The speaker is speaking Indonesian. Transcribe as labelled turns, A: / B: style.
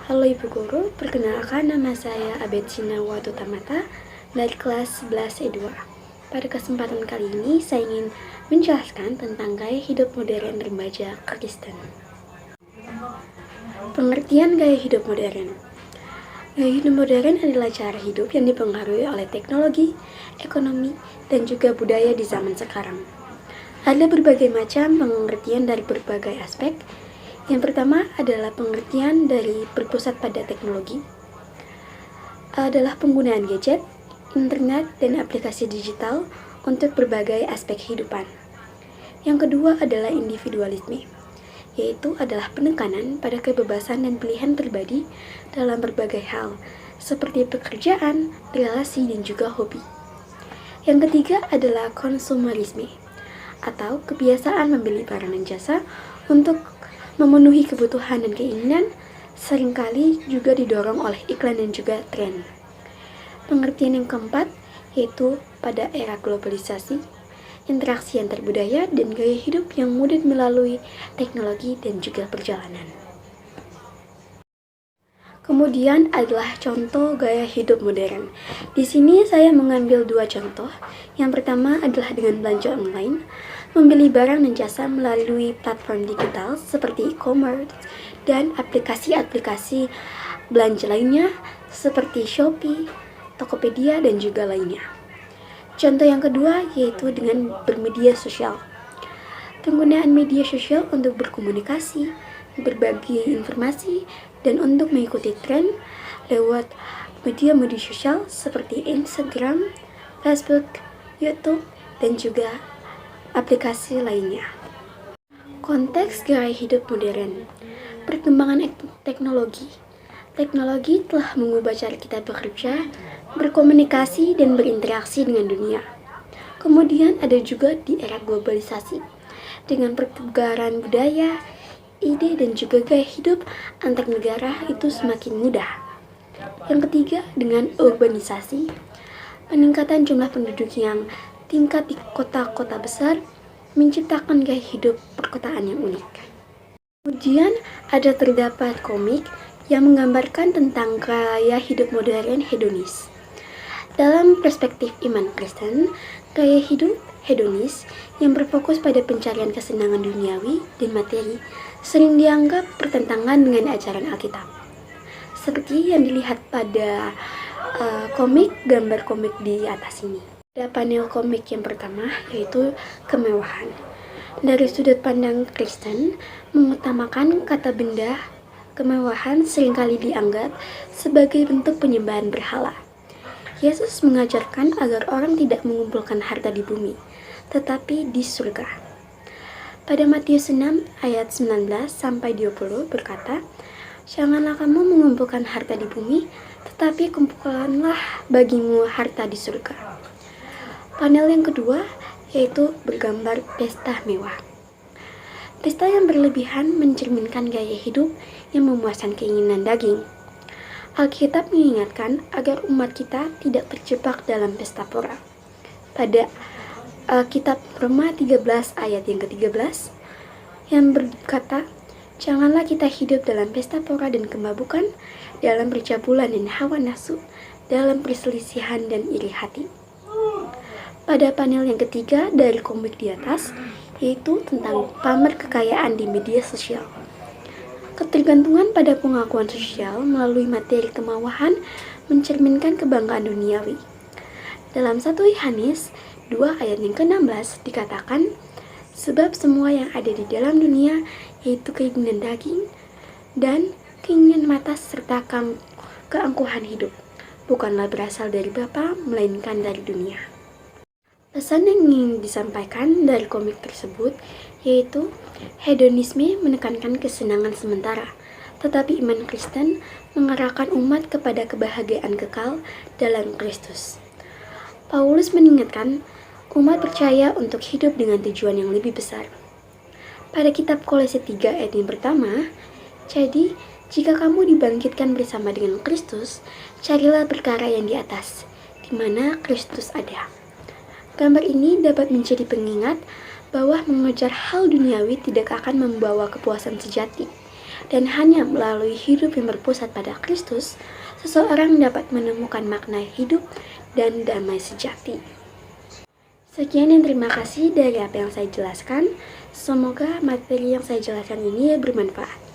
A: Halo Ibu Guru, perkenalkan nama saya Abetsina Watutamata dari kelas 11 E2. Pada kesempatan kali ini saya ingin menjelaskan tentang gaya hidup modern remaja Kristen. Pengertian gaya hidup modern. Gaya hidup modern adalah cara hidup yang dipengaruhi oleh teknologi, ekonomi, dan juga budaya di zaman sekarang. Ada berbagai macam pengertian dari berbagai aspek. Yang pertama adalah pengertian dari berpusat pada teknologi, adalah penggunaan gadget, internet, dan aplikasi digital untuk berbagai aspek kehidupan. Yang kedua adalah individualisme, yaitu adalah penekanan pada kebebasan dan pilihan pribadi dalam berbagai hal, seperti pekerjaan, relasi, dan juga hobi. Yang ketiga adalah konsumerisme, atau kebiasaan membeli barang dan jasa untuk memenuhi kebutuhan dan keinginan, seringkali juga didorong oleh iklan dan juga tren. Pengertian yang keempat yaitu pada era globalisasi, interaksi antar budaya, dan gaya hidup yang mudah melalui teknologi dan juga perjalanan. Kemudian adalah contoh gaya hidup modern. Di sini saya mengambil dua contoh. Yang pertama adalah dengan belanja online, membeli barang dan jasa melalui platform digital seperti e-commerce dan aplikasi-aplikasi belanja lainnya seperti Shopee, Tokopedia, dan juga lainnya. Contoh yang kedua yaitu dengan bermedia sosial. Penggunaan media sosial untuk berkomunikasi, berbagi informasi, dan untuk mengikuti tren lewat media-media sosial seperti Instagram, Facebook, YouTube, dan juga aplikasi lainnya. Konteks gaya hidup modern. Perkembangan teknologi. Teknologi telah mengubah cara kita bekerja, berkomunikasi, dan berinteraksi dengan dunia. Kemudian ada juga di era globalisasi, dengan pertukaran budaya, ide, dan juga gaya hidup antar negara itu semakin mudah. Yang ketiga, dengan urbanisasi, peningkatan jumlah penduduk yang tingkat di kota-kota besar menciptakan gaya hidup perkotaan yang unik. Kemudian ada terdapat komik yang menggambarkan tentang gaya hidup modern hedonis. Dalam perspektif iman Kristen, gaya hidup hedonis yang berfokus pada pencarian kesenangan duniawi dan materi sering dianggap bertentangan dengan ajaran Alkitab. Seperti yang dilihat pada gambar komik di atas ini. Ada panel komik yang pertama yaitu kemewahan. Dari sudut pandang Kristen, mengutamakan kata benda, kemewahan seringkali dianggap sebagai bentuk penyembahan berhala. Yesus mengajarkan agar orang tidak mengumpulkan harta di bumi, tetapi di surga. Pada Matius 6 ayat 19-20 berkata, "Janganlah kamu mengumpulkan harta di bumi, tetapi kumpulkanlah bagimu harta di surga." Panel yang kedua yaitu bergambar pesta mewah. Pesta yang berlebihan mencerminkan gaya hidup yang memuaskan keinginan daging. Alkitab mengingatkan agar umat kita tidak terjebak dalam pesta pora. Pada kitab Roma 13 ayat yang ke-13 yang berkata, "Janganlah kita hidup dalam pesta pora dan kemabukan, dalam percabulan dan hawa nafsu, dalam perselisihan dan iri hati." Pada panel yang ketiga dari komik di atas, yaitu tentang pamer kekayaan di media sosial. Ketergantungan pada pengakuan sosial melalui materi kemewahan mencerminkan kebanggaan duniawi. Dalam 1 Yohanes 2 ayat yang ke-16 dikatakan, "Sebab semua yang ada di dalam dunia, yaitu keinginan daging dan keinginan mata serta keangkuhan hidup, bukanlah berasal dari Bapa, melainkan dari dunia." Pesan yang ingin disampaikan dari komik tersebut yaitu hedonisme menekankan kesenangan sementara, tetapi iman Kristen mengarahkan umat kepada kebahagiaan kekal dalam Kristus. Paulus mengingatkan umat percaya untuk hidup dengan tujuan yang lebih besar. Pada kitab Kolose 3 ayat yang pertama, "Jadi, jika kamu dibangkitkan bersama dengan Kristus, carilah perkara yang di atas, di mana Kristus ada." Gambar ini dapat menjadi pengingat bahwa mengejar hal duniawi tidak akan membawa kepuasan sejati, Dan hanya melalui hidup yang berpusat pada Kristus, seseorang dapat menemukan makna hidup dan damai sejati. Sekian dan terima kasih dari apa yang saya jelaskan. Semoga materi yang saya jelaskan ini bermanfaat.